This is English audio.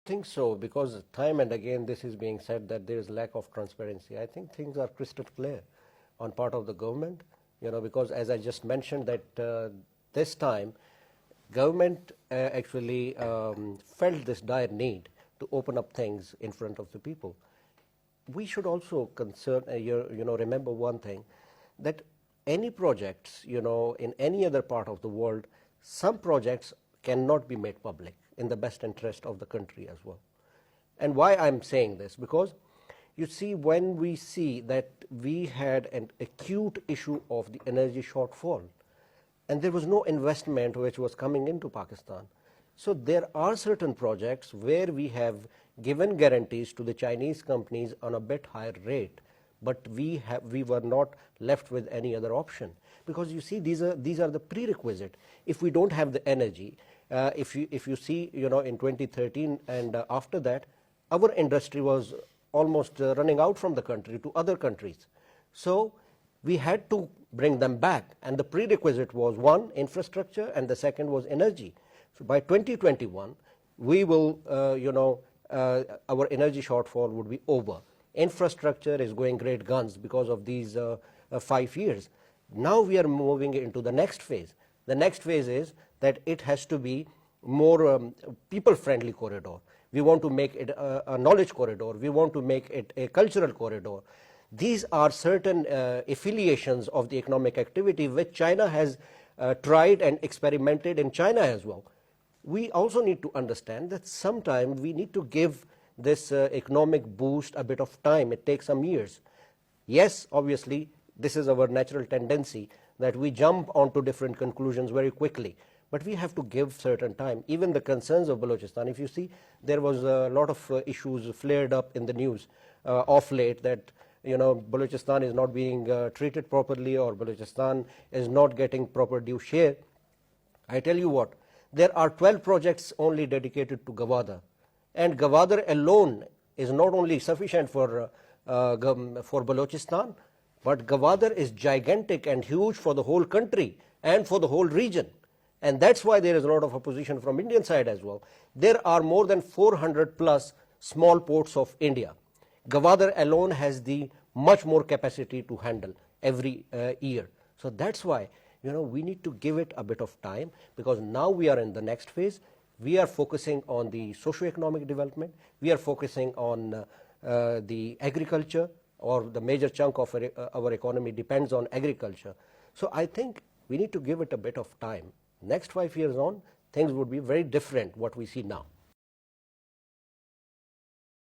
think so, because time and again this is being said that there is lack of transparency. I think things are crystal clear on part of the government, because as I just mentioned that this time government actually felt this dire need to open up things in front of the people. We should also remember one thing, that any projects, in any other part of the world, some projects cannot be made public in the best interest of the country as well. And why I'm saying this? Because you see, when we see that we had an acute issue of the energy shortfall, and there was no investment which was coming into Pakistan. So there are certain projects where we have given guarantees to the Chinese companies on a bit higher rate, but we were not left with any other option, because you see, these are the prerequisite. If we don't have the energy, if you see, in 2013 and after that, our industry was almost running out from the country to other countries. So we had to bring them back, and the prerequisite was, one, infrastructure, and the second was energy. So by 2021, we will, our energy shortfall would be over. Infrastructure is going great guns because of these 5 years. Now we are moving into the next phase. The next phase is that it has to be more people-friendly corridor. We want to make it a knowledge corridor. We want to make it a cultural corridor. These are certain affiliations of the economic activity which China has tried and experimented in China as well. We also need to understand that sometimes we need to give this economic boost a bit of time. It takes some years. Yes, obviously, this is our natural tendency that we jump onto different conclusions very quickly. But we have to give certain time. Even the concerns of Balochistan, if you see, there was a lot of issues flared up in the news of late that Balochistan is not being treated properly, or Balochistan is not getting proper due share. I tell you what, there are 12 projects only dedicated to Gwadar, and Gwadar alone is not only sufficient for Balochistan, but Gwadar is gigantic and huge for the whole country and for the whole region. And that's why there is a lot of opposition from Indian side as well. There are more than 400 plus small ports of India. Gwadar alone has the much more capacity to handle every year. So that's why we need to give it a bit of time, because now we are in the next phase. We are focusing on the socio-economic development. We are focusing on the agriculture, or the major chunk of our economy depends on agriculture. So I think we need to give it a bit of time. Next 5 years on, things would be very different what we see now.